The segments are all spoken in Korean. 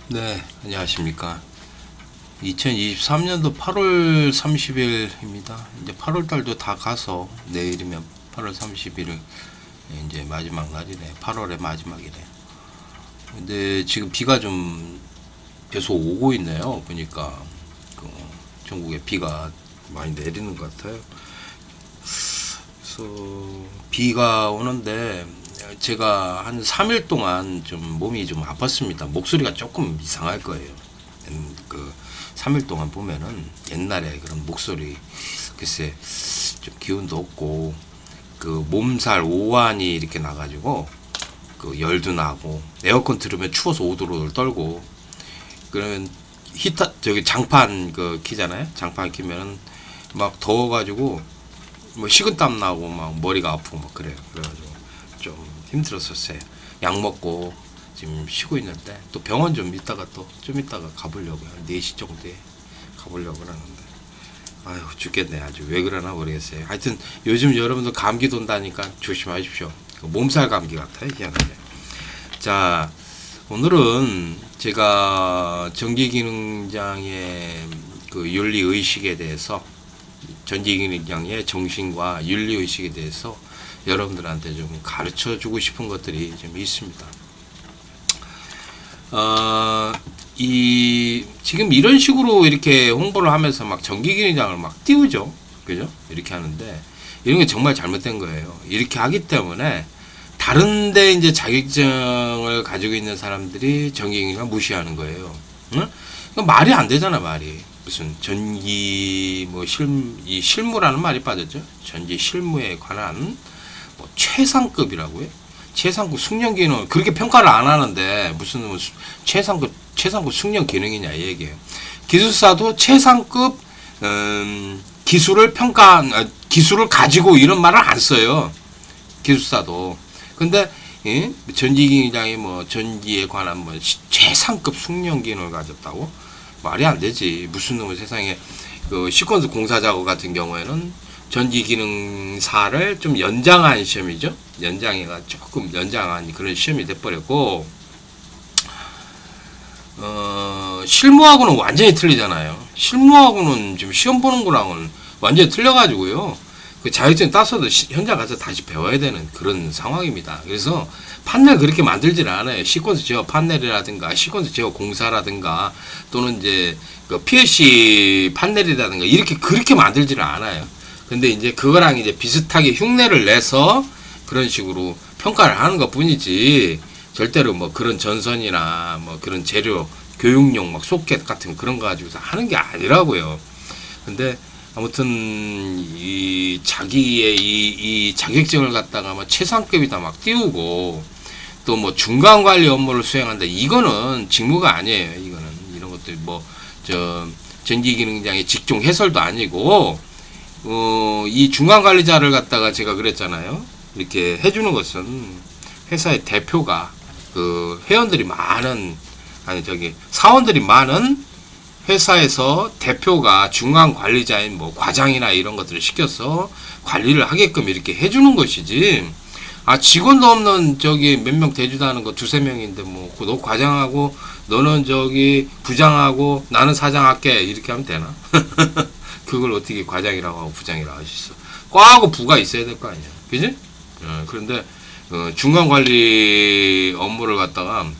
네, 안녕하십니까. 2023년도 8월 30일입니다. 이제 8월 달도 다 가서 내일이면 8월 31일 이제 마지막 날이네. 8월의 마지막이네. 근데 지금 비가 좀 계속 오고 있네요. 보니까 전국에 비가 많이 내리는 것 같아요. 그래서 비가 오는데 제가 한 3일 동안 좀 몸이 좀 아팠습니다. 목소리가 조금 이상할 거예요. 그 3일 동안 보면은 옛날에 그런 목소리, 글쎄 좀 기운도 없고 그 몸살 오한이 이렇게 나가지고 그 열도 나고 에어컨 틀으면 추워서 오돌오돌 떨고, 그러면 히터 저기 장판 그 키잖아요. 장판 키면은 막 더워가지고 뭐 식은땀 나고 막 머리가 아프고 막 그래요. 그래가지고 좀 힘들었었어요. 약 먹고 지금 쉬고 있는데 또 병원 좀 이따가 좀 이따가 가보려고요. 4시 정도에 가보려고 그러는데 아유 죽겠네. 아주 왜 그러나 모르겠어요. 하여튼 요즘 여러분들 감기 돈다니까 조심하십시오. 몸살 감기 같아요. 희한하게. 자, 오늘은 제가 전기기능장의 그 윤리의식에 대해서, 전기기능장의 정신과 윤리의식에 대해서 여러분들한테 좀 가르쳐 주고 싶은 것들이 좀 있습니다. 지금 이런 식으로 이렇게 홍보를 하면서 막 전기기능장을 막 띄우죠. 그죠? 이렇게 하는데, 이런 게 정말 잘못된 거예요. 이렇게 하기 때문에 다른데 이제 자격증을 가지고 있는 사람들이 전기기능을 무시하는 거예요. 응? 말이 안 되잖아, 말이. 무슨 전기 뭐 이 실무라는 말이 빠졌죠. 전기 실무에 관한 뭐 최상급이라고요. 최상급 숙련 기능, 그렇게 평가를 안 하는데 무슨 뭐 최상급 숙련 기능이냐 이 얘기예요. 기술사도 최상급 기술을 기술을 가지고 이런 말을 안 써요. 기술사도. 근데 전기기능장이 뭐 전기에 관한 뭐 최상급 숙련 기능을 가졌다고? 말이 안 되지. 무슨 놈의 세상에 그 시퀀스 공사 작업 같은 경우에는 전기기능사를 좀 연장한 시험이죠. 조금 연장한 그런 시험이 돼버렸고, 실무하고는 완전히 틀리잖아요. 실무하고는 지금 시험 보는 거랑은 완전히 틀려가지고요. 그 자격증 땄어도 현장 가서 다시 배워야 되는 그런 상황입니다. 그래서 판넬 그렇게 만들지는 않아요. 시퀀스 제어 판넬이라든가 시퀀스 제어 공사라든가 또는 이제 그 PLC 판넬이라든가 이렇게 그렇게 만들지는 않아요. 근데 이제 그거랑 이제 비슷하게 흉내를 내서 그런 식으로 평가를 하는 것 뿐이지, 절대로 뭐 그런 전선이나 뭐 그런 재료 교육용 막 소켓 같은 그런 거 가지고서 하는 게 아니라고요. 근데 아무튼 이 자기의 이 자격증을 갖다가 뭐 최상급이다 막 띄우고 또 뭐 중간 관리 업무를 수행한다, 이거는 직무가 아니에요. 이거는 이런 것들 뭐 저 전기기능장의 직종 해설도 아니고, 이 중간 관리자를 갖다가 제가 그랬잖아요. 이렇게 해주는 것은 회사의 대표가 그 회원들이 많은, 아니 저기 사원들이 많은 회사에서 대표가 중간 관리자인 뭐 과장이나 이런 것들을 시켜서 관리를 하게끔 이렇게 해주는 것이지, 직원도 없는 저기 몇 명 대주도 하는 거 2~3명인데 뭐 너 과장하고 너는 저기 부장하고 나는 사장할게 이렇게 하면 되나? 그걸 어떻게 과장이라고 하고 부장이라고 할 수 있어? 과하고 부가 있어야 될 거 아니야. 그지? 그런데 중간 관리 업무를 갖다가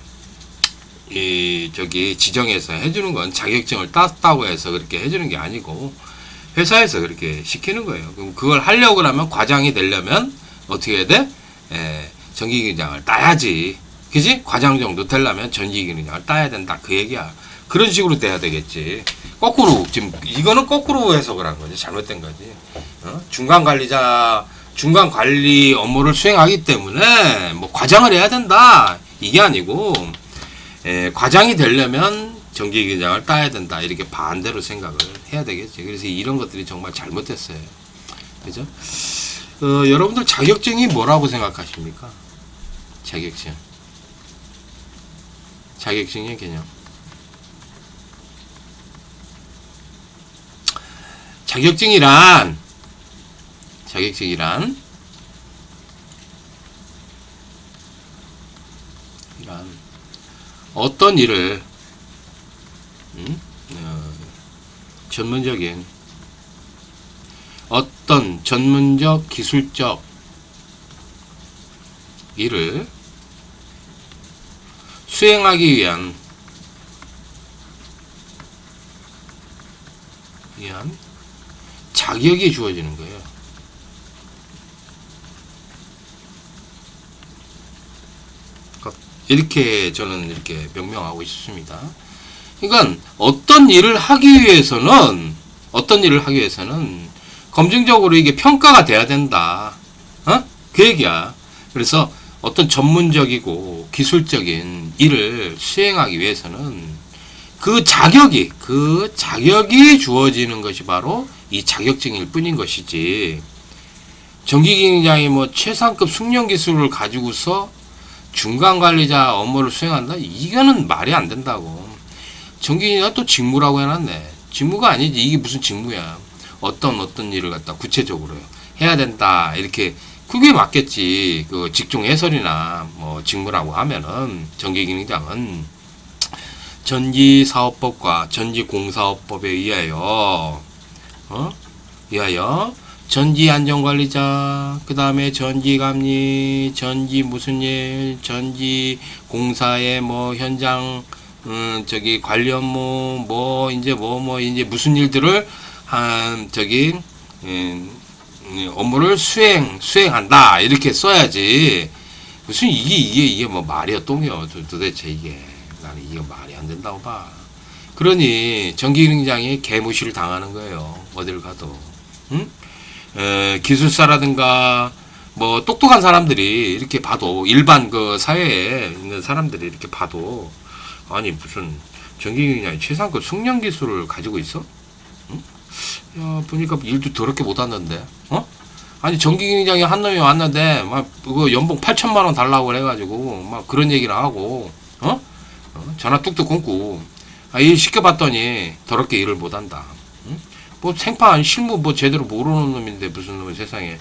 저기 지정해서 해주는 건 자격증을 땄다고 해서 그렇게 해주는 게 아니고 회사에서 그렇게 시키는 거예요. 그럼 그걸 하려고 하면, 과장이 되려면 어떻게 해야 돼? 전기기능장을 따야지. 그지? 과장 정도 되려면 전기기능장을 따야 된다. 그 얘기야. 그런 식으로 돼야 되겠지. 거꾸로, 지금 이거는 거꾸로 해석을 한 거지. 잘못된 거지. 중간 관리 업무를 수행하기 때문에 뭐 과장을 해야 된다. 이게 아니고, 과장이 되려면 전기기능장을 따야 된다. 이렇게 반대로 생각을 해야 되겠지. 그래서 이런 것들이 정말 잘못됐어요. 그죠? 여러분들 자격증이 뭐라고 생각하십니까? 자격증의 개념. 자격증이란 어떤 일을 전문적인 어떤 전문적 기술적 일을 수행하기 위한 자격이 주어지는 거예요. 이렇게 저는 이렇게 명명하고 있습니다. 그러니까 어떤 일을 하기 위해서는 검증적으로 이게 평가가 돼야 된다. 그 얘기야. 그래서 어떤 전문적이고 기술적인 일을 수행하기 위해서는 그 자격이 주어지는 것이 바로 이 자격증일 뿐인 것이지, 전기기능장이 뭐 최상급 숙련 기술을 가지고서 중간관리자 업무를 수행한다? 이거는 말이 안 된다고. 전기기능장 또 직무라고 해놨네. 직무가 아니지. 이게 무슨 직무야. 어떤 일을 갖다 구체적으로 해야 된다. 이렇게 그게 맞겠지. 그 직종 해설이나 뭐 직무라고 하면은 전기기능장은 전기사업법과 전기공사업법에 의하여 전기안전관리자, 그 다음에 전기감리, 전기 무슨 일, 전기공사의 뭐 현장 관리 업무, 이제 무슨 일들을 업무를 수행한다 이렇게 써야지. 무슨 이게 뭐 말이야 똥이야 도대체. 이게 나는 이게 말이 안 된다고 봐. 그러니 전기기능장이 개무시를 당하는 거예요. 어딜 가도. 기술사라든가 뭐 똑똑한 사람들이 이렇게 봐도, 일반 그 사회에 있는 사람들이 이렇게 봐도, 아니 무슨 전기기능장이 최상급 숙련 기술을 가지고 있어? 야, 보니까 일도 더럽게 못하는데. 아니 전기기능장이 한 놈이 왔는데 막 그거 연봉 8천만 원 달라고 그래가지고 막 그런 얘기를 하고 전화 뚝뚝 끊고 일 시켜봤더니 더럽게 일을 못한다. 뭐 생판 실무 뭐 제대로 모르는 놈인데 무슨 놈이 세상에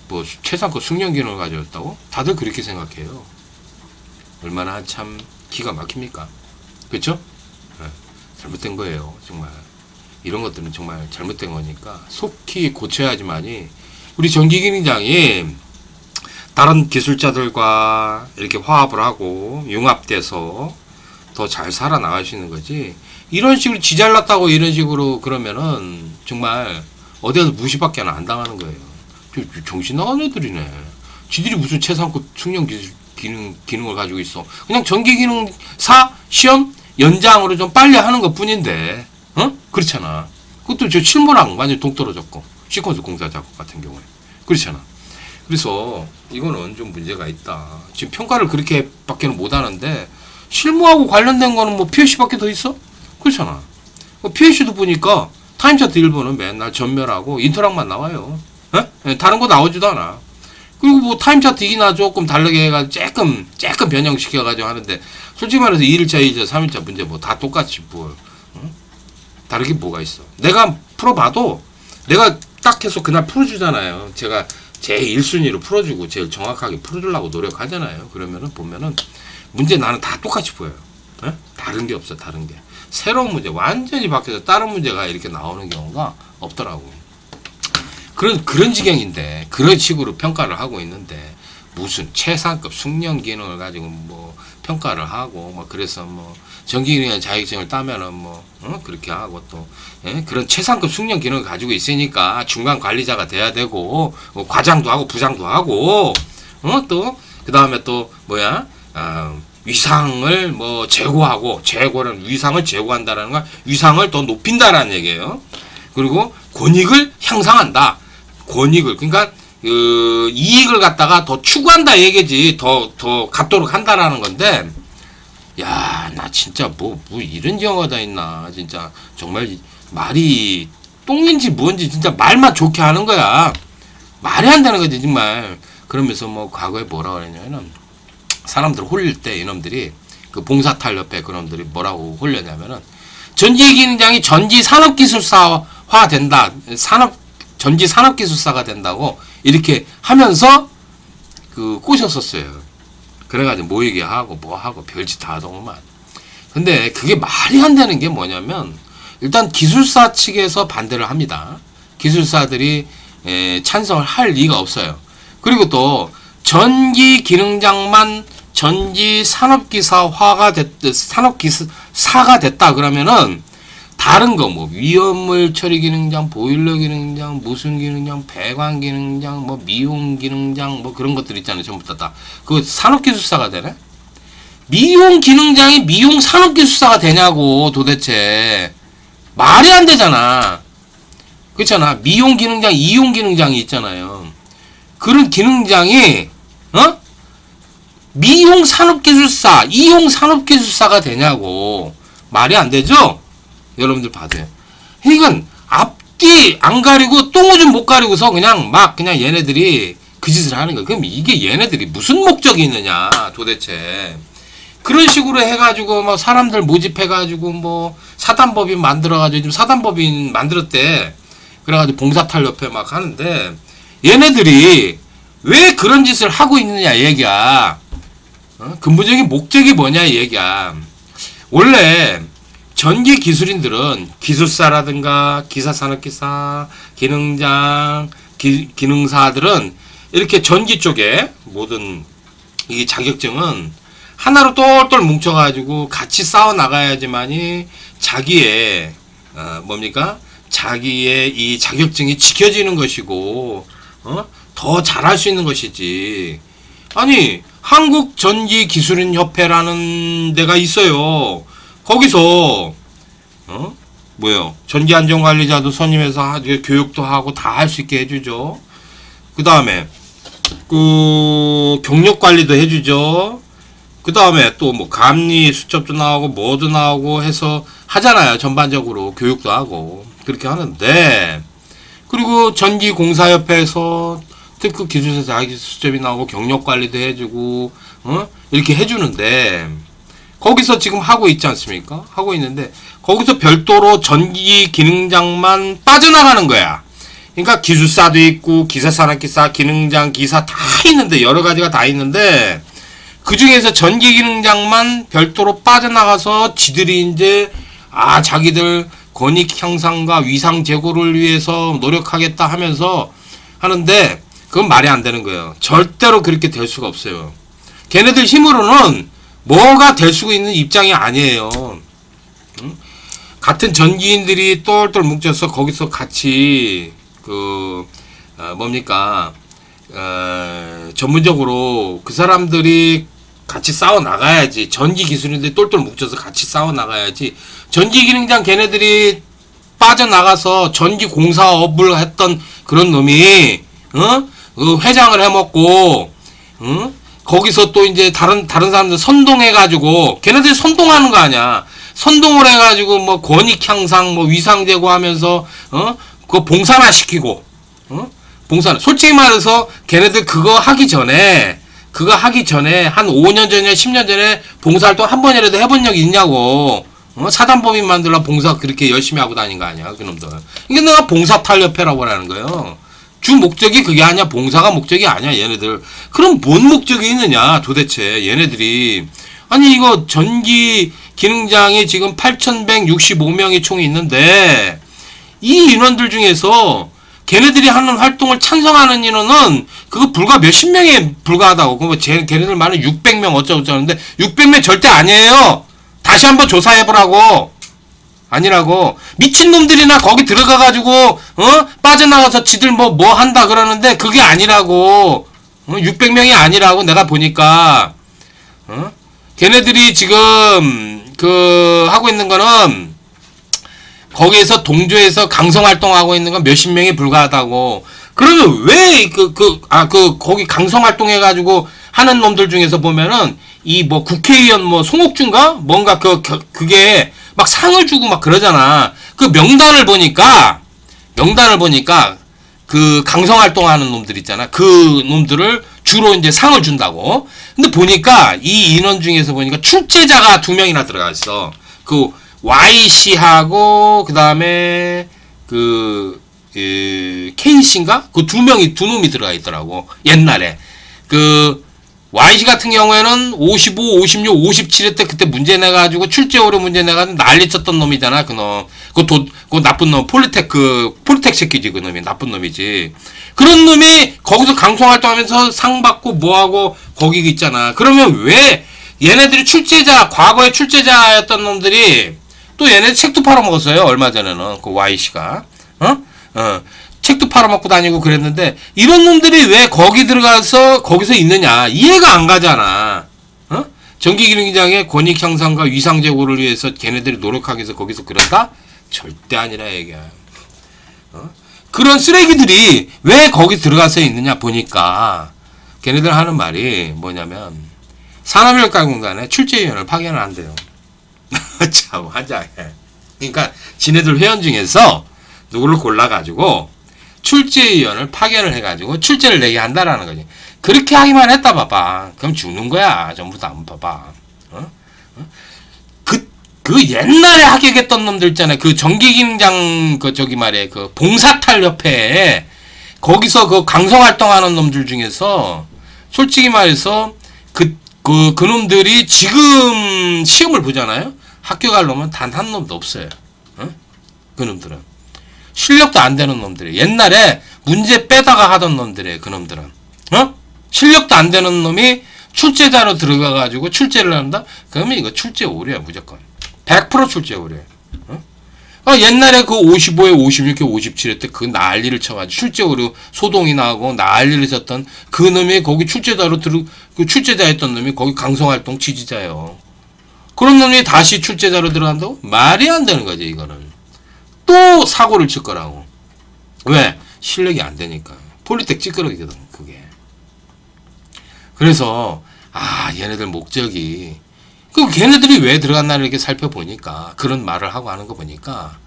뭐 최상급 숙련 기능을 가졌다고? 다들 그렇게 생각해요. 얼마나 참 기가 막힙니까? 그렇죠? 네, 잘못된 거예요. 정말 이런 것들은 정말 잘못된 거니까 속히 고쳐야지만이 우리 전기기능장이 다른 기술자들과 이렇게 화합을 하고 융합돼서 더 잘 살아나갈 수 있는 거지. 이런 식으로 지 잘났다고 이런 식으로 그러면은 정말 어디에서 무시밖에 안 당하는 거예요. 정신 나간 애들이네. 지들이 무슨 최상급 숙련 기능을 가지고 있어. 그냥 전기기능사 시험 연장으로 좀 빨리 하는 것 뿐인데, 그렇잖아. 그것도 저 실무랑 완전 동떨어졌고, 시퀀스 공사 작업 같은 경우에. 그렇잖아. 그래서 이거는 좀 문제가 있다. 지금 평가를 그렇게 밖에는 못 하는데, 실무하고 관련된 거는 뭐 PLC밖에 더 있어? 그렇잖아. PLC도 보니까 타임차트 1번은 맨날 전멸하고 인터락만 나와요. 다른 거 나오지도 않아. 그리고 뭐 타임차트 2나 조금 다르게 해가지고 조금 변형시켜가지고 하는데, 솔직히 말해서 2일차, 2일차, 3일차 문제 뭐 다 똑같이 뭘, 다르게 뭐가 있어. 내가 풀어봐도, 내가 딱 해서 그날 풀어주잖아요. 제가 제 1순위로 풀어주고 제일 정확하게 풀어주려고 노력하잖아요. 그러면은 보면은 문제 나는 다 똑같이 보여요. 다른 게 없어. 다른 게 새로운 문제 완전히 바뀌어서 다른 문제가 이렇게 나오는 경우가 없더라고. 그런 지경인데 그런 식으로 평가를 하고 있는데, 무슨 최상급 숙련 기능을 가지고 뭐 평가를 하고 뭐 그래서 뭐 전기기능 자격증을 따면은 뭐 그렇게 하고 또 그런 최상급 숙련 기능을 가지고 있으니까 중간 관리자가 돼야 되고 뭐 과장도 하고 부장도 하고 또 그 다음에 또 뭐야 위상을 뭐 제고는 위상을 제고한다라는 건 위상을 더 높인다라는 얘기예요. 그리고 권익을 향상한다. 권익을, 그러니까 이익을 갖다가 더 추구한다 얘기지. 더 갖도록 한다라는 건데, 야, 나 진짜 뭐 이런 경우가 다 있나. 진짜 정말 말이 똥인지 뭔지 진짜 말만 좋게 하는 거야. 말이 안 되는 거지 정말. 그러면서 뭐 과거에 뭐라 그랬냐면은, 사람들 홀릴 때 이놈들이 그 봉사탈 옆에 그놈들이 뭐라고 홀렸냐면은, 전기기능장이 전기산업기술사화 된다. 전기산업기술사가 된다고 이렇게 하면서 꼬셨었어요. 그래가지고 모이게 하고 뭐 하고 별짓 다 하더구만. 근데 그게 말이 안 되는 게 뭐냐면 일단 기술사 측에서 반대를 합니다. 기술사들이 찬성을 할 리가 없어요. 그리고 또 전기 기능장만 전기 산업기사화가 산업기사가 됐다 그러면은 다른 거 뭐 위험물 처리 기능장, 보일러 기능장, 무슨 기능장, 배관 기능장, 뭐 미용 기능장 뭐 그런 것들 있잖아요. 전부 다 그 산업기술사가 되네? 미용 기능장이 미용 산업기술사가 되냐고 도대체. 말이 안 되잖아. 그렇잖아. 미용 기능장, 이용 기능장이 있잖아요. 그런 기능장이 미용 산업기술사, 이용 산업기술사가 되냐고. 말이 안 되죠? 여러분들 봐도요. 그러니까 앞뒤 안 가리고 똥오줌 못 가리고서 그냥 막 그냥 얘네들이 그 짓을 하는 거야. 그럼 이게 얘네들이 무슨 목적이 있느냐 도대체. 그런 식으로 해가지고 막 사람들 모집해가지고 뭐 사단법인 만들어가지고 지금 사단법인 만들었대. 그래가지고 봉사탈협회 막 하는데 얘네들이 왜 그런 짓을 하고 있느냐 얘기야. 근본적인 목적이 뭐냐 얘기야. 원래 전기 기술인들은 기술사라든가 기사산업기사, 기능장, 기능사들은 이렇게 전기 쪽에 모든 이 자격증은 하나로 똘똘 뭉쳐가지고 같이 싸워 나가야지만이 자기의 뭡니까? 자기의 이 자격증이 지켜지는 것이고 더 잘할 수 있는 것이지. 아니 한국전기기술인협회라는 데가 있어요. 거기서 뭐요? 전기안전관리자도 선임해서 교육도 하고 다 할 수 있게 해주죠. 그 다음에 그 경력관리도 해주죠. 그 다음에 또 뭐 감리 수첩도 나오고 뭐도 나오고 해서 하잖아요. 전반적으로 교육도 하고 그렇게 하는데, 그리고 전기공사협회에서 특급 기술사 자기 수첩이 나오고 경력관리도 해주고 이렇게 해주는데, 거기서 지금 하고 있지 않습니까? 하고 있는데 거기서 별도로 전기 기능장만 빠져나가는 거야. 그러니까 기술사도 있고 기사산업기사, 기능장, 기사 다 있는데, 여러 가지가 다 있는데 그 중에서 전기 기능장만 별도로 빠져나가서 지들이 이제 자기들 권익 향상과 위상 제고를 위해서 노력하겠다 하면서 하는데, 그건 말이 안 되는 거예요. 절대로 그렇게 될 수가 없어요. 걔네들 힘으로는 뭐가 될 수 있는 입장이 아니에요. 같은 전기인들이 똘똘 뭉쳐서 거기서 같이 뭡니까 전문적으로 그 사람들이 같이 싸워 나가야지. 전기 기술인들이 똘똘 뭉쳐서 같이 싸워 나가야지. 전기 기능장 걔네들이 빠져나가서 전기 공사업을 했던 그런 놈이 회장을 해먹고 거기서 또 이제 다른 사람들 선동해가지고, 걔네들이 선동하는 거 아니야. 선동을 해가지고 뭐 권익 향상, 뭐 위상 제고하면서 그거 봉사나 시키고, 봉사나. 솔직히 말해서 걔네들 그거 하기 전에 한 5년 전이나 10년 전에 봉사활동 한 번이라도 해본 적이 있냐고. 사단법인 만들라 봉사 그렇게 열심히 하고 다닌 거 아니야 그놈들. 이게 내가 봉사탈협회라고 하는 거예요. 주 목적이 그게 아니야. 봉사가 목적이 아니야 얘네들. 그럼 뭔 목적이 있느냐 도대체 얘네들이. 아니 이거 전기 기능장이 지금 8,165명이 총 있는데, 이 인원들 중에서 걔네들이 하는 활동을 찬성하는 인원은 그거 불과 몇십 명에 불과하다고. 그거 걔네들 말은 600명 어쩌고저쩌는데 600명 절대 아니에요. 다시 한번 조사해보라고. 아니라고. 미친놈들이나 거기 들어가가지고 빠져나가서 지들 뭐 한다 그러는데 그게 아니라고. 600명이 아니라고. 내가 보니까 걔네들이 지금 하고 있는 거는 거기에서 동조해서 강성활동하고 있는 건 몇십 명에 불과하다고. 그러면 왜 거기 강성활동해가지고 하는 놈들 중에서 보면은 이 뭐 국회의원 뭐 송옥준가 뭔가 그게 막 상을 주고 막 그러잖아. 그 명단을 보니까 그 강성활동하는 놈들 있잖아. 그 놈들을 주로 이제 상을 준다고. 근데 보니까 이 인원 중에서 보니까 출제자가 2명이나 들어가 있어. 그 YC하고 그 다음에 K씨인가? 그 두 놈이 들어가 있더라고. 옛날에 YC 같은 경우에는 55, 56, 57회 때 그때 문제 내가지고 출제오류 문제 내가지고 난리 쳤던 놈이잖아, 그놈. 그 나쁜 놈, 폴리텍 새끼지, 그 놈이. 나쁜 놈이지. 그런 놈이 거기서 강성활동하면서 상 받고 뭐하고 거기 있잖아. 그러면 왜 얘네들이 과거에 출제자였던 놈들이 또 얘네 책도 팔아먹었어요, 얼마 전에는. 그 YC가. 책도 팔아먹고 다니고 그랬는데, 이런 놈들이 왜 거기 들어가서 거기서 있느냐. 이해가 안 가잖아. 전기기능장의 권익 향상과 위상 제고를 위해서 걔네들이 노력하기 위해서 거기서 그런다? 절대 아니라 얘기야. 그런 쓰레기들이 왜 거기 들어가서 있느냐 보니까 걔네들 하는 말이 뭐냐면 산업인력가공단에 출제위원을 파견을 한대요. 참 환장해. 그러니까 지네들 회원 중에서 누구를 골라가지고 출제위원을 파견을 해가지고 출제를 내게 한다라는 거지. 그렇게 하기만 했다 봐봐. 그럼 죽는 거야. 전부 다 안 봐봐. 그 옛날에 합격했던 놈들 있잖아요. 그 전기기능장 그 봉사탈협회에 거기서 그 강성활동하는 놈들 중에서 솔직히 말해서 그 놈들이 지금 시험을 보잖아요. 합격할 놈은 단 한 놈도 없어요. 그 놈들은 실력도 안 되는 놈들이. 옛날에 문제 빼다가 하던 놈들이에요. 그 놈들은. 실력도 안 되는 놈이 출제자로 들어가가지고 출제를 한다? 그러면 이거 출제 오류야, 무조건. 100% 출제 오류야. 옛날에 그 55회, 56회, 57회 때 그 난리를 쳐가지고 출제 오류 소동이 나고 난리를 쳤던 그 놈이 거기 그 출제자였던 놈이 거기 강성활동 지지자예요. 그런 놈이 다시 출제자로 들어간다고? 말이 안 되는 거지, 이거는. 또 사고를 칠 거라고. 왜? 실력이 안 되니까. 폴리텍 찌끄러기거든, 그게. 그래서, 얘네들 목적이, 걔네들이 왜 들어갔나를 이렇게 살펴보니까, 그런 말을 하고 하는 거 보니까,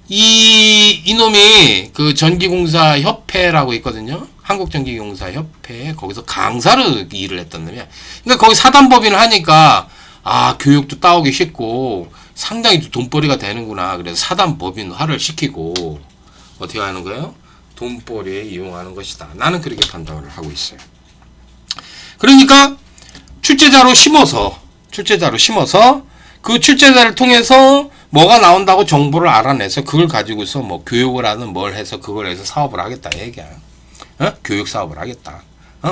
이놈이 그 전기공사협회라고 있거든요? 한국전기공사협회, 거기서 강사로 일을 했던 놈이야. 그러니까 거기 사단법인을 하니까, 교육도 따오기 쉽고, 상당히 돈벌이가 되는구나. 그래서 사단법인화를 시키고, 어떻게 하는 거예요? 돈벌이에 이용하는 것이다. 나는 그렇게 판단을 하고 있어요. 그러니까, 출제자로 심어서, 그 출제자를 통해서 뭐가 나온다고 정보를 알아내서 그걸 가지고서 뭐 교육을 하든 뭘 해서 그걸 해서 사업을 하겠다 얘기야. 교육 사업을 하겠다.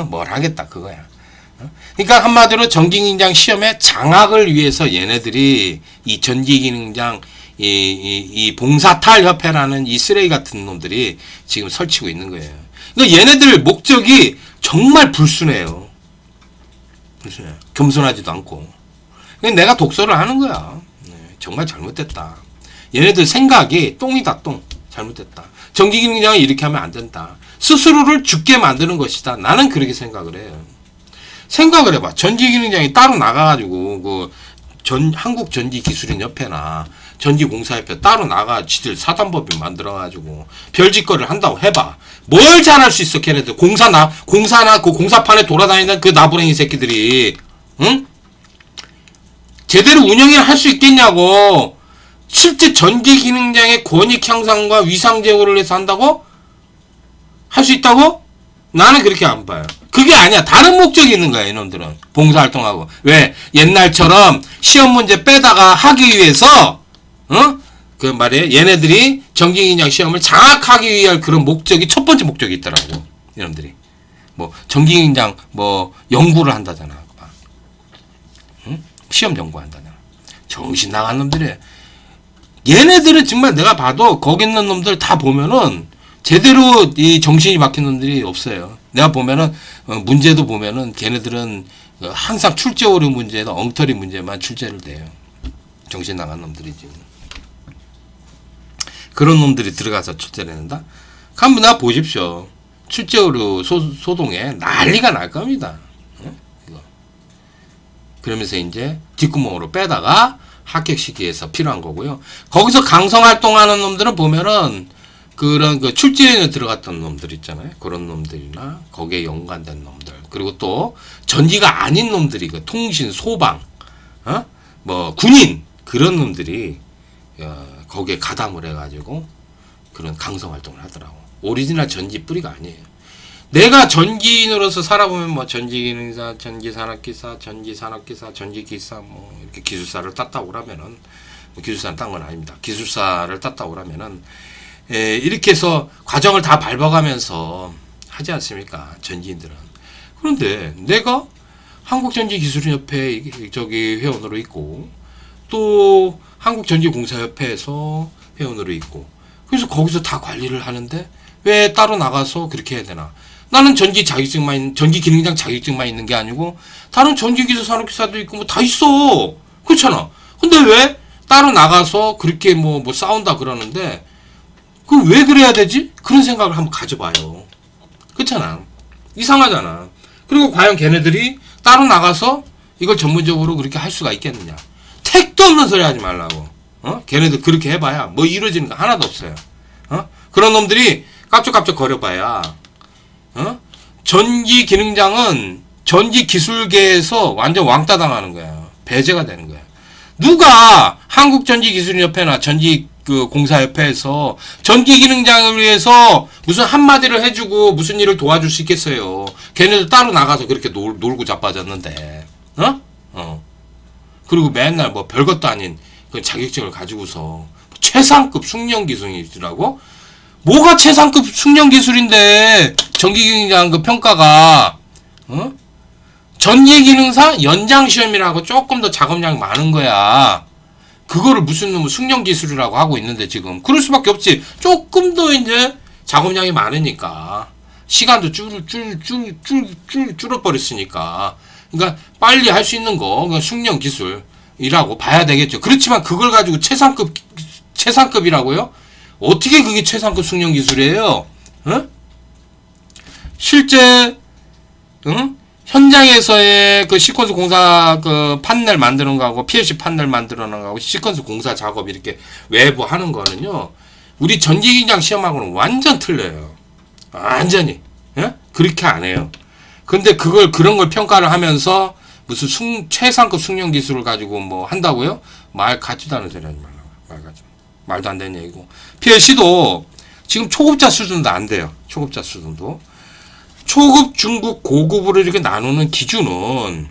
뭘 하겠다 그거야. 그러니까 한마디로 전기기능장 시험의 장악을 위해서 얘네들이 이 전기기능장 이 봉사탈협회라는 이 쓰레기 같은 놈들이 지금 설치고 있는 거예요. 그러니까 얘네들 목적이 정말 불순해요. 겸손하지도 않고. 내가 독서를 하는 거야. 정말 잘못됐다. 얘네들 생각이 똥이다, 똥. 잘못됐다. 전기기능장은 이렇게 하면 안 된다. 스스로를 죽게 만드는 것이다. 나는 그렇게 생각을 해요. 생각을 해봐. 전기기능장이 따로 나가가지고, 한국전기기술인협회나 전기공사협회 따로 나가 지들 사단법인 만들어가지고 별짓거리를 한다고 해봐. 뭘 잘할 수 있어, 걔네들. 공사나 그 공사판에 돌아다니는 그 나부랭이 새끼들이, 응? 제대로 운영을 할 수 있겠냐고. 실제 전기기능장의 권익 향상과 위상 제고를 해서 한다고? 할 수 있다고? 나는 그렇게 안 봐요. 그게 아니야. 다른 목적이 있는 거야, 이놈들은. 봉사활동하고. 왜? 옛날처럼 시험 문제 빼다가 하기 위해서, 그 말이에요. 얘네들이 전기기능장 시험을 장악하기 위한 그런 목적이 첫 번째 목적이 있더라고. 이놈들이. 뭐, 전기기능장, 연구를 한다잖아. 시험 연구한다잖아. 정신 나간 놈들이에요. 얘네들은 정말 내가 봐도 거기 있는 놈들 다 보면은 제대로 이 정신이 막힌 놈들이 없어요. 내가 보면은 문제도 보면은 걔네들은 항상 출제 오류 문제나 엉터리 문제만 출제를 돼요. 정신 나간 놈들이지. 그런 놈들이 들어가서 출제를 한다? 한번 나 보십시오. 출제 오류 소동에 난리가 날 겁니다. 그러면서 이제 뒷구멍으로 빼다가 합격시키기 위해서 필요한 거고요. 거기서 강성활동하는 놈들은 보면은 그런 그 출제위원회 들어갔던 놈들 있잖아요. 그런 놈들이나 거기에 연관된 놈들. 그리고 또 전기가 아닌 놈들이 그 통신, 소방, 군인 그런 놈들이 거기에 가담을 해가지고 그런 강성활동을 하더라고. 오리지널 전기 뿌리가 아니에요. 내가 전기인으로서 살아보면 뭐 전기기능사, 전기산업기사, 전기산업기사, 전기기사 뭐 이렇게 기술사를 땄다고 그러면은 기술사는 딴 건 아닙니다. 기술사를 땄다고 그러면은 이렇게 해서 과정을 다 밟아가면서 하지 않습니까? 전기인들은. 그런데 내가 한국전기기술협회 저기 회원으로 있고 또 한국전기공사협회에서 회원으로 있고 그래서 거기서 다 관리를 하는데 왜 따로 나가서 그렇게 해야 되나? 나는 전기 자격증만 전기 기능장 자격증만 있는 게 아니고 다른 전기기술 산업기사도 있고 뭐 다 있어. 그렇잖아. 근데 왜 따로 나가서 그렇게 뭐 싸운다 그러는데 그 왜 그래야 되지? 그런 생각을 한번 가져봐요. 그렇잖아. 이상하잖아. 그리고 과연 걔네들이 따로 나가서 이걸 전문적으로 그렇게 할 수가 있겠느냐? 택도 없는 소리 하지 말라고. 걔네들 그렇게 해봐야 뭐 이루어지는 거 하나도 없어요. 그런 놈들이 깝죽깝죽 거려봐야 전기 기능장은 전기 기술계에서 완전 왕따 당하는 거야. 배제가 되는 거야. 누가 한국전기기술협회나 전기공사협회에서 전기 기능장을 위해서 무슨 한마디를 해주고 무슨 일을 도와줄 수 있겠어요. 걔네들 따로 나가서 그렇게 놀고 자빠졌는데 그리고 맨날 뭐 별것도 아닌 그 자격증을 가지고서 최상급 숙련기술이라고? 뭐가 최상급 숙련기술인데 전기기능장 그 평가가 전기기능사 연장시험이라고 조금 더 작업량이 많은 거야. 그거를 무슨 놈의 숙련기술이라고 하고 있는데 지금 그럴 수밖에 없지. 조금 더 이제 작업량이 많으니까 시간도 줄어버렸으니까 그러니까 빨리 할 수 있는 거 그러니까 숙련기술이라고 봐야 되겠죠. 그렇지만 그걸 가지고 최상급이라고요? 어떻게 그게 최상급 숙련기술이에요? 실제 현장에서의 그 시퀀스 공사 그 판넬 만드는 거하고 PLC 판넬 만드는 거하고 시퀀스 공사 작업 이렇게 외부 하는 거는요. 우리 전기기능장 시험하고는 완전 틀려요. 완전히. 그렇게 안 해요. 근데 그런 걸 평가를 하면서 무슨 최상급 숙련기술을 가지고 뭐 한다고요? 말 같지도 않은 소리 하지 말라고. 말도 안 되는 얘기고. PLC도 지금 초급자 수준도 안 돼요. 초급자 수준도. 초급, 중급, 고급으로 이렇게 나누는 기준은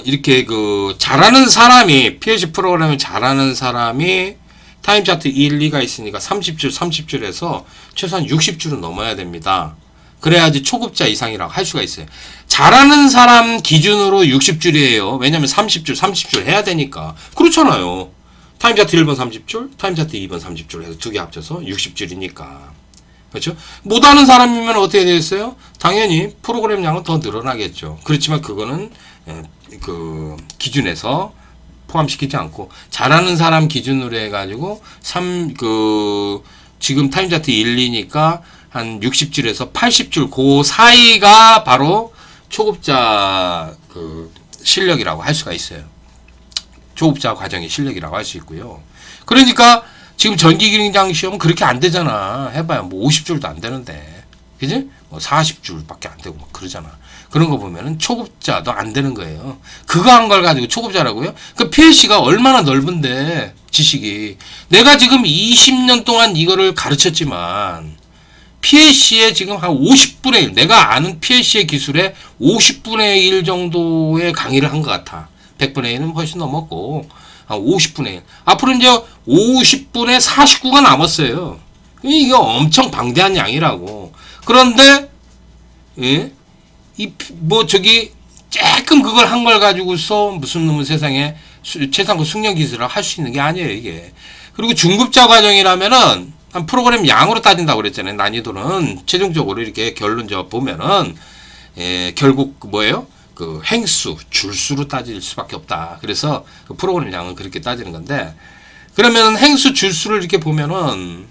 이렇게 그 잘하는 사람이 PLC 프로그램을 잘하는 사람이 타임 차트 1, 2가 있으니까 30줄에서 최소한 60줄은 넘어야 됩니다. 그래야지 초급자 이상이라고 할 수가 있어요. 잘하는 사람 기준으로 60줄이에요. 왜냐면 30줄 해야 되니까. 그렇잖아요. 타임 차트 1번 30줄, 타임 차트 2번 30줄 해서 두 개 합쳐서 60줄이니까. 그렇죠? 못하는 사람이면 어떻게 되겠어요? 당연히 프로그램 양은 더 늘어나겠죠. 그렇지만 그거는 그 기준에서 포함시키지 않고 잘하는 사람 기준으로 해가지고 지금 타임 차트 1, 2니까 한 60줄에서 80줄 그 사이가 바로 초급자 그 실력이라고 할 수가 있어요. 초급자 과정의 실력이라고 할 수 있고요. 그러니까 지금 전기기능장 시험은 그렇게 안 되잖아. 해봐야 뭐 50줄도 안 되는데. 그지? 뭐 40줄밖에 안 되고 막 그러잖아. 그런 거 보면은 초급자도 안 되는 거예요. 그거 한 걸 가지고 초급자라고요? 그 PLC가 얼마나 넓은데, 지식이. 내가 지금 20년 동안 이거를 가르쳤지만, PLC에 지금 한 50분의 1, 내가 아는 PLC의 기술에 50분의 1 정도의 강의를 한 것 같아. 100분의 1은 훨씬 넘었고, 한 50분의 1. 앞으로 이제 50분의 49가 남았어요. 이게 엄청 방대한 양이라고. 그런데, 예? 조금 그걸 한 걸 가지고서 무슨 놈의 세상에 최상급 숙련기술을 할 수 있는 게 아니에요, 이게. 그리고 중급자 과정이라면은, 한 프로그램 양으로 따진다고 그랬잖아요. 난이도는. 최종적으로 이렇게 결론적 보면은, 결국 뭐예요? 그 행수, 줄수로 따질 수밖에 없다. 그래서 그 프로그램 양은 그렇게 따지는 건데, 그러면 행수, 줄수를 이렇게 보면은,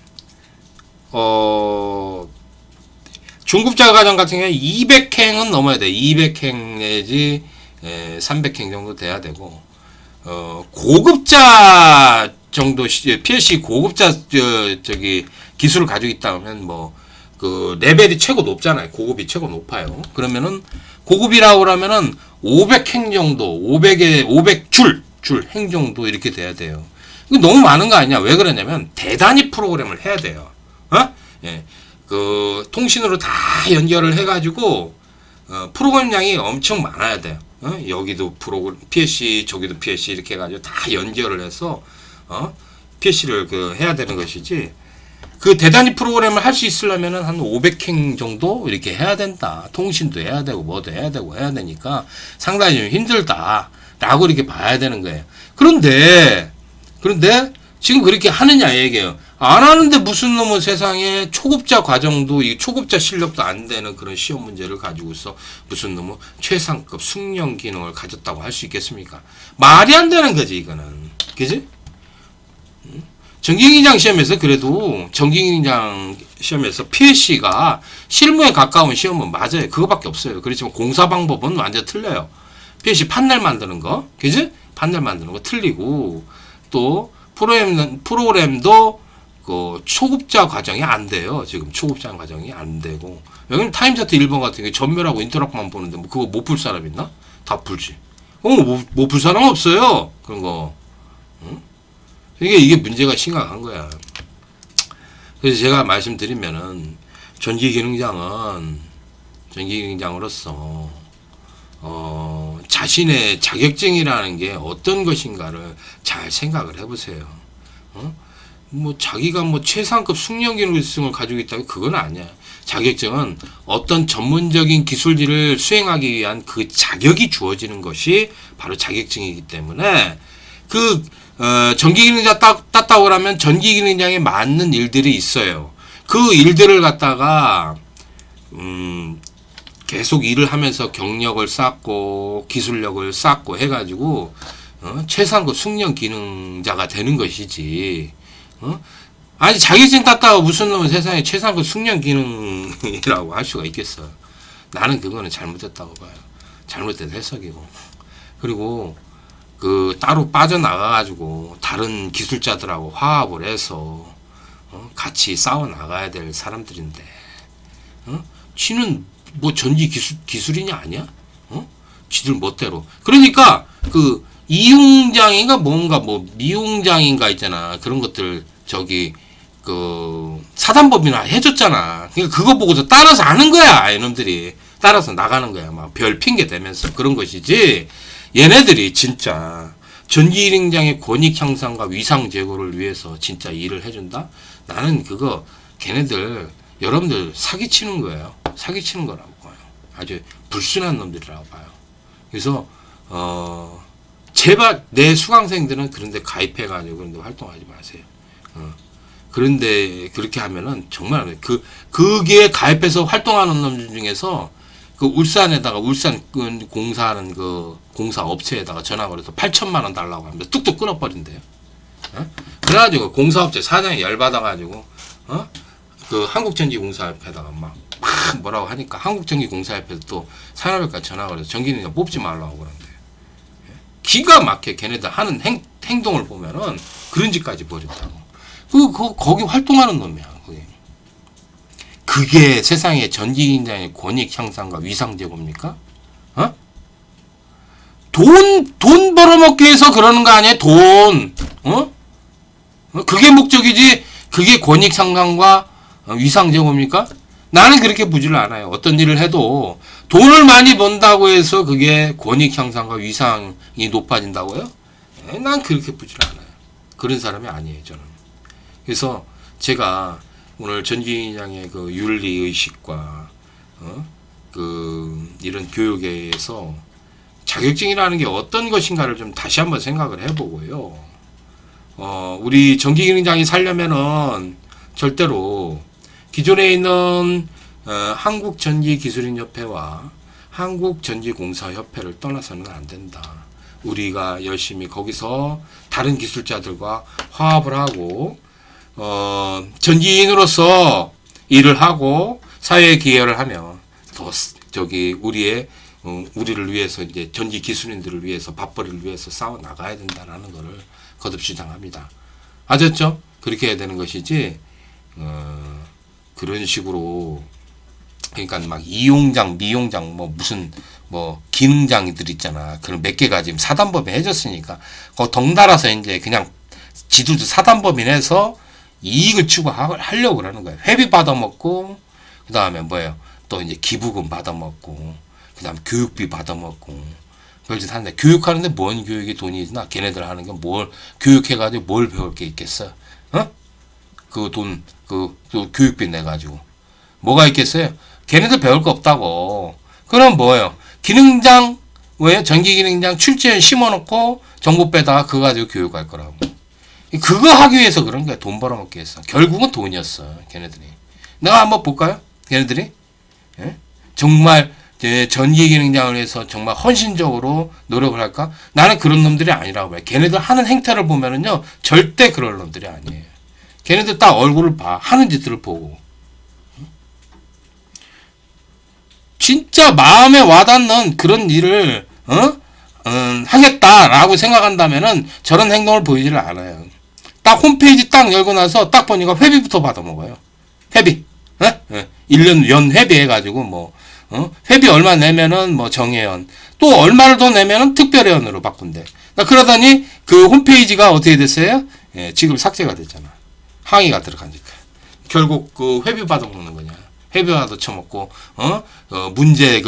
중급자 과정 같은 경우에 200행은 넘어야 돼. 200행 내지 300행 정도 돼야 되고, 고급자 정도, PLC 고급자, 기술을 가지고 있다면, 그, 레벨이 최고 높잖아요. 고급이 최고 높아요. 그러면은, 고급이라고 그러면은, 500행 정도, 500줄, 행 정도 이렇게 돼야 돼요. 이거 너무 많은 거 아니냐? 왜 그러냐면, 대단히 프로그램을 해야 돼요. 예. 그 통신으로 다 연결을 해가지고 프로그램량이 엄청 많아야 돼요. 여기도 프로그램 PLC, 저기도 PLC 이렇게 해가지고 다 연결을 해서 PLC를 그 해야 되는 것이지. 그 대단히 프로그램을 할 수 있으려면은 한 500행 정도 이렇게 해야 된다. 통신도 해야 되고 뭐도 해야 되고 해야 되니까 상당히 좀 힘들다라고 이렇게 봐야 되는 거예요. 그런데 지금 그렇게 하느냐 얘기예요. 안 하는데 무슨 놈의 세상에 초급자 과정도 이 초급자 실력도 안 되는 그런 시험 문제를 가지고서 무슨 놈의 최상급 숙련 기능을 가졌다고 할 수 있겠습니까? 말이 안 되는 거지 이거는. 그지? 전기기능장 시험에서 그래도 전기기능장 시험에서 PLC가 실무에 가까운 시험은 맞아요. 그거밖에 없어요. 그렇지만 공사 방법은 완전 틀려요. PLC 판넬 만드는 거, 그지? 판넬 만드는 거 틀리고 또 프로그램도 그 초급자 과정이 안 돼요. 지금 초급자 과정이 안 되고 여기는 타임차트 1번 같은 게 전멸하고 인터락만 보는데 뭐 그거 못 풀 사람 있나? 다 풀지. 못 풀 사람 없어요. 그런 거. 응? 이게 문제가 심각한 거야. 그래서 제가 말씀드리면은 전기기능장으로서 자신의 자격증이라는 게 어떤 것인가를 잘 생각을 해보세요. 뭐 자기가 뭐 최상급 숙련기능을 가지고 있다고 그건 아니야. 자격증은 어떤 전문적인 기술들을 수행하기 위한 그 자격이 주어지는 것이 바로 자격증이기 때문에 전기기능자 땄다고 하면 전기기능장에 맞는 일들이 있어요. 그 일들을 갖다가 계속 일을 하면서 경력을 쌓고 기술력을 쌓고 해가지고 최상급 숙련 기능자가 되는 것이지. 아니 자격증 땄다가 무슨 놈은 세상에 최상급 숙련 기능이라고 할 수가 있겠어. 나는 그거는 잘못됐다고 봐요. 잘못된 해석이고. 그리고 그 따로 빠져나가가지고 다른 기술자들하고 화합을 해서 같이 싸워 나가야 될 사람들인데 지는 뭐 전기 기술이냐 아니야? 지들 멋대로. 그러니까 그 이용장인가 뭔가 뭐 미용장인가 있잖아. 그런 것들 저기 그 사단법이나 해줬잖아. 그러니까 그거 보고서 따라서 아는 거야. 이놈들이 따라서 나가는 거야. 막 별 핑계 대면서 그런 것이지. 얘네들이 진짜 전기기능장의 권익 향상과 위상 제고를 위해서 진짜 일을 해준다? 나는 그거 걔네들 여러분들 사기치는 거예요. 사기치는 거라고 봐요. 아주 불순한 놈들이라고 봐요. 그래서 제발 내 수강생들은 그런데 가입해가지고 그런데 활동하지 마세요. 그런데 그렇게 하면은 정말 그게 가입해서 활동하는 놈들 중에서 그 울산에다가 울산 공사하는 그 공사 업체에다가 전화 걸어서 8천만 원 달라고 하면 뚝뚝 끊어버린대요. 그래가지고 공사업체 사장이 열받아가지고 그 한국전기공사협회에다가 막 뭐라고 하니까 한국전기공사협회도 또 산업회까지 전화 걸어서 전기능력 뽑지 말라고 그러는데 기가 막혀. 걔네들 하는 행동을 보면은 그런 짓까지 벌였다고. 거기 활동하는 놈이야. 그게 세상의 전기기능장의 권익 향상과 위상 제고입니까? 돈 벌어먹기 위해서 그러는 거 아니야? 돈. 그게 목적이지. 그게 권익 향상과 위상 제고입니까? 나는 그렇게 보지를 않아요. 어떤 일을 해도 돈을 많이 번다고 해서 그게 권익 향상과 위상이 높아진다고요? 난 그렇게 보지를 않아요. 그런 사람이 아니에요, 저는. 그래서 제가 오늘 전기기능장의 그 윤리의식과 이런 교육에 의해서 자격증이라는 게 어떤 것인가를 좀 다시 한번 생각을 해보고요. 우리 전기기능장이 살려면은 절대로 기존에 있는 한국전기기술인협회와 한국전기공사협회를 떠나서는 안 된다. 우리가 열심히 거기서 다른 기술자들과 화합을 하고 전기인으로서 일을 하고 사회에 기여를 하면 더 우리를 위해서 이제 전기 기술인들을 위해서 밥벌이를 위해서 싸워 나가야 된다라는 것을 거듭 주장합니다. 아셨죠? 그렇게 해야 되는 것이지 그런 식으로 그러니까 막 이용장, 미용장 무슨 기능장들 있잖아. 그런 몇 개가 지금 사단법에 해줬으니까 그거 덩달아서 이제 그냥 지들도 사단법인 해서 이익을 추구하려고 그러는 거예요. 회비 받아먹고, 그 다음에 뭐예요? 또 이제 기부금 받아먹고, 그 다음에 교육비 받아먹고, 별짓 하는데, 교육하는데 뭔 교육이 돈이 있나? 걔네들 하는 게 뭘, 교육해가지고 뭘 배울 게 있겠어? 어? 그 돈, 그 교육비 내가지고. 뭐가 있겠어요? 걔네들 배울 거 없다고. 그럼 뭐예요? 기능장, 왜요? 전기기능장 출제연 심어놓고, 정보 빼다가 그거 가지고 교육할 거라고. 그거 하기 위해서 그런 거야. 돈 벌어먹기 위해서. 결국은 돈이었어. 걔네들이. 내가 한번 볼까요? 걔네들이. 예? 정말 전기기능장을 위해서 정말 헌신적으로 노력을 할까? 나는 그런 놈들이 아니라고 봐요. 걔네들 하는 행태를 보면은요. 절대 그럴 놈들이 아니에요. 걔네들 딱 얼굴을 봐. 하는 짓들을 보고. 진짜 마음에 와닿는 그런 일을 하겠다라고 생각한다면은 저런 행동을 보이지를 않아요. 딱 홈페이지 딱 열고 나서 딱 보니까 회비부터 받아먹어요. 회비. 1년 연 회비 해가지고 뭐 회비 얼마 내면은 뭐 정회원 또 얼마를 더 내면은 특별회원으로 바꾼대. 그러더니 그 홈페이지가 어떻게 됐어요? 예, 지금 삭제가 됐잖아. 항의가 들어가니까. 결국 그 회비 받아먹는 거냐. 회비 받아 쳐먹고 문제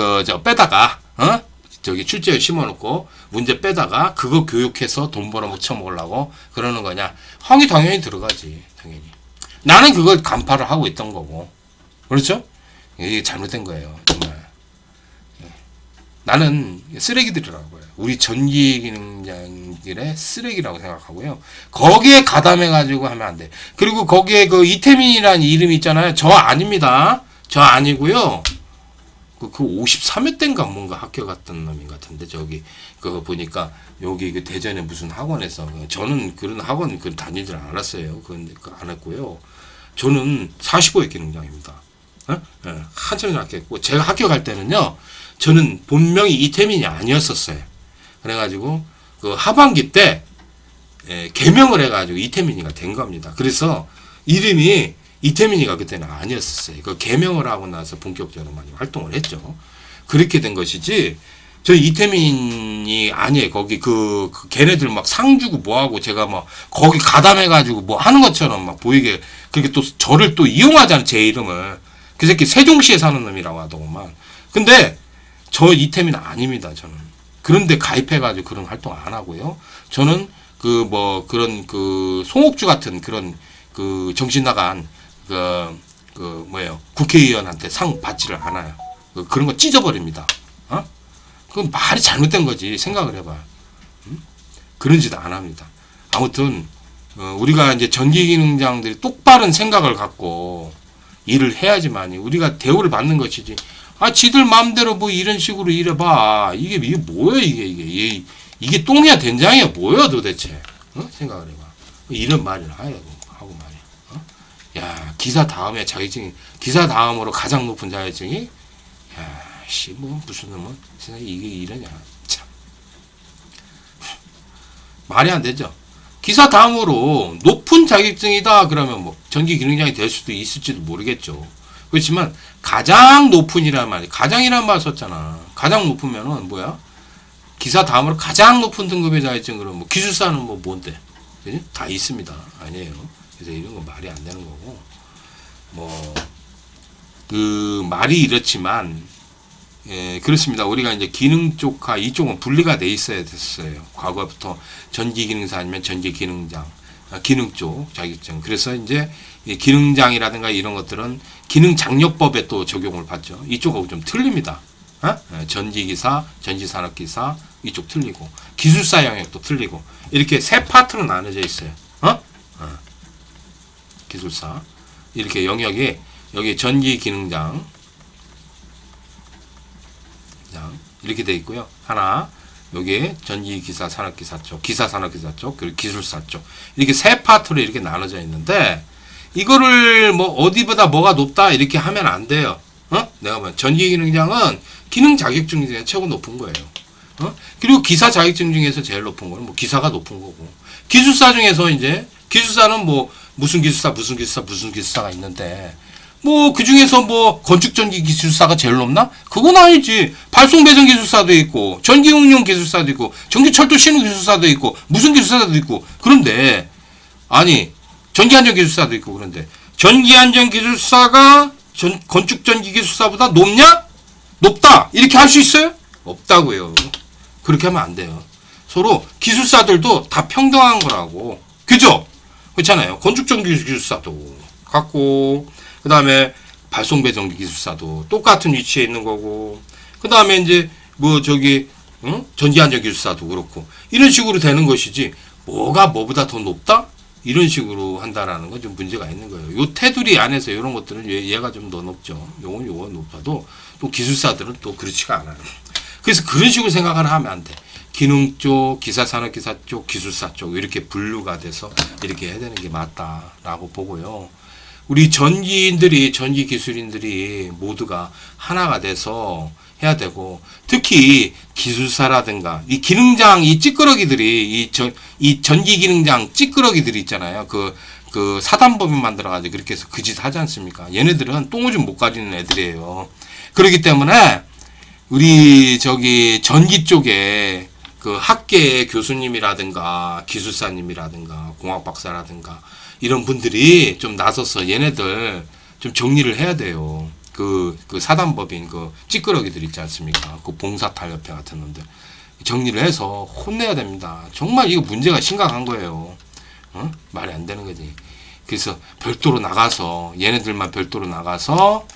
빼다가 저기 출제에 심어놓고 문제 빼다가 그거 교육해서 돈 벌어 쳐먹으려고 그러는 거냐. 항의 당연히 들어가지. 당연히. 나는 그걸 간파를 하고 있던 거고. 그렇죠? 이게 잘못된 거예요. 정말. 나는 쓰레기들이라고 해요. 우리 전기기능장들의 쓰레기라고 생각하고요. 거기에 가담해가지고 하면 안 돼. 그리고 거기에 그 이태민이라는 이름이 있잖아요. 저 아닙니다. 저 아니고요. 그 53회 때인가 뭔가 학교 갔던 놈인 것 같은데 저기 그거 보니까 여기 그 대전에 무슨 학원에서 저는 그런 학원 다니질 않았어요. 그건 안 했고요. 저는 45회 기능장입니다. 한참 전에 학교했고 제가 학교 갈 때는요. 저는 본명이 이태민이 아니었었어요. 그래가지고 그 하반기 때 개명을 해가지고 이태민이가 된 겁니다. 그래서 이름이 이태민이가 그때는 아니었었어요. 그 개명을 하고 나서 본격적으로 많이 활동을 했죠. 그렇게 된 것이지, 저 이태민이 아니에요. 거기 걔네들 막 상 주고 뭐하고 제가 막 거기 가담해가지고 뭐 하는 것처럼 막 보이게, 그렇게 또 저를 또 이용하잖아요. 제 이름을. 그 새끼 세종시에 사는 놈이라고 하더구만. 근데 저 이태민 아닙니다. 저는. 그런데 가입해가지고 그런 활동 안 하고요. 저는 그런 송옥주 같은 그런 정신 나간 뭐예요. 국회의원한테 상 받지를 않아요. 그런 거 찢어버립니다. 그건 말이 잘못된 거지. 생각을 해봐. 그런 짓 안 합니다. 아무튼, 우리가 이제 전기기능장들이 똑바른 생각을 갖고 일을 해야지만이 우리가 대우를 받는 것이지. 지들 마음대로 뭐 이런 식으로 일해봐. 이게 뭐예요, 이게 똥이야, 된장이야, 뭐예요, 도대체? 생각을 해봐. 이런 말을 하고 말이야. 야, 기사 다음에 자격증이, 기사 다음으로 가장 높은 자격증이, 야, 무슨 놈은, 세상에 이게 이러냐. 참. 말이 안 되죠. 기사 다음으로 높은 자격증이다, 그러면 뭐, 전기기능장이 될 수도 있을지도 모르겠죠. 그렇지만, 가장 높은이란 말이야. 가장이란 말 썼잖아. 가장 높으면은, 뭐야? 기사 다음으로 가장 높은 등급의 자격증, 그러면 뭐, 기술사는 뭐, 뭔데? 그지? 다 있습니다. 아니에요. 그래서 이런 건 말이 안 되는 거고, 말이 이렇지만, 그렇습니다. 우리가 이제 기능 쪽과 이쪽은 분리가 돼 있어야 됐어요. 과거부터 전기기능사 아니면 전기기능장, 기능 쪽 자격증. 그래서 이제 기능장이라든가 이런 것들은 기능장려법에 또 적용을 받죠. 이쪽하고 좀 틀립니다. 전기기사, 전기산업기사, 이쪽 틀리고, 기술사 영역도 틀리고, 이렇게 세 파트로 나눠져 있어요. 기술사. 이렇게 영역이, 여기 전기기능장, 이렇게 돼 있고요. 하나, 여기 전기기사, 산업기사 쪽, 기사, 산업기사 쪽, 그리고 기술사 쪽. 이렇게 세 파트로 이렇게 나눠져 있는데, 이거를 뭐 어디보다 뭐가 높다 이렇게 하면 안 돼요. 내가 뭐 전기기능장은 기능 자격증 중에 최고 높은 거예요. 그리고 기사 자격증 중에서 제일 높은 거는 뭐 기사가 높은 거고, 기술사 중에서 이제 기술사는 뭐 무슨 기술사가 있는데, 뭐 그 중에서 뭐 건축전기 기술사가 제일 높나? 그건 아니지. 발송배전 기술사도 있고, 전기응용 기술사도 있고, 전기철도 신호 기술사도 있고, 무슨 기술사도 있고. 그런데 아니 전기안전기술사도 있고 그런데 전기안전기술사가 건축전기기술사보다 높냐? 높다. 이렇게 할 수 있어요? 없다고요. 그렇게 하면 안 돼요. 서로 기술사들도 다 평등한 거라고. 그죠? 그렇잖아요. 건축전기기술사도 같고 그 다음에 발송배전기기술사도 똑같은 위치에 있는 거고 그 다음에 이제 뭐 저기 전기안전기술사도 그렇고 이런 식으로 되는 것이지 뭐가 뭐보다 더 높다? 이런 식으로 한다라는 건 좀 문제가 있는 거예요. 요 테두리 안에서 이런 것들은 얘가 좀 더 높죠. 요건 높아도 또 기술사들은 또 그렇지가 않아요. 그래서 그런 식으로 생각을 하면 안 돼. 기능 쪽, 기사산업기사 쪽, 기술사 쪽 이렇게 분류가 돼서 이렇게 해야 되는 게 맞다라고 보고요. 우리 전기기술인들이 모두가 하나가 돼서 해야 되고 특히 기술사라든가 이 기능장 이 찌끄러기들이 이 전기기능장 찌끄러기들이 있잖아요. 그 사단법인 만들어가지고 그렇게 해서 그 짓 하지 않습니까? 얘네들은 똥오줌 못 가리는 애들이에요. 그렇기 때문에 우리 저기 전기 쪽에 그 학계의 교수님이라든가 기술사님이라든가 공학박사라든가 이런 분들이 좀 나서서 얘네들 좀 정리를 해야 돼요. 그 사단법인 그 찌끄러기들 있지 않습니까? 그 봉사탈협회 같은 놈들 정리를 해서 혼내야 됩니다. 정말 이거 문제가 심각한 거예요. 말이 안 되는 거지. 그래서 별도로 나가서 얘네들만 별도로 나가서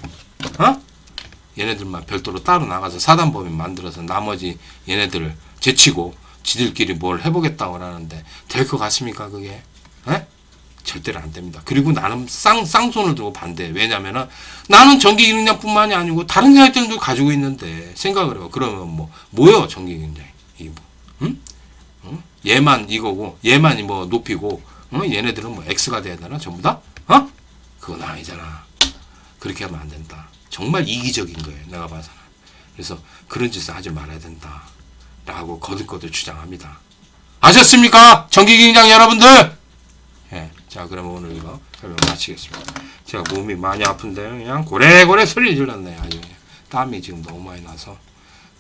얘네들만 별도로 따로 나가서 사단법인 만들어서 나머지 얘네들을 제치고 지들끼리 뭘 해보겠다고 하는데 될 것 같습니까 그게? 절대로 안 됩니다. 그리고 나는 쌍손을 들고 반대해. 왜냐면은 나는 전기기능장뿐만이 아니고 다른 생활들도 가지고 있는데 생각을 해요. 그러면 뭐요 전기기능장이? 이게 얘만 이거고 얘만 뭐 높이고 얘네들은 뭐 X가 돼야 되나 전부 다? 그건 아니잖아. 그렇게 하면 안 된다. 정말 이기적인 거예요. 내가 봐서는. 그래서 그런 짓을 하지 말아야 된다. 라고 거듭거듭 주장합니다. 아셨습니까? 전기기능장 여러분들! 예. 자, 그러면 오늘 이거 설명 마치겠습니다. 제가 몸이 많이 아픈데요. 그냥 고래고래 소리 질렀네요. 아주 땀이 지금 너무 많이 나서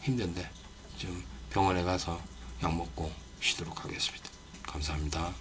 힘든데 좀 병원에 가서 약 먹고 쉬도록 하겠습니다. 감사합니다.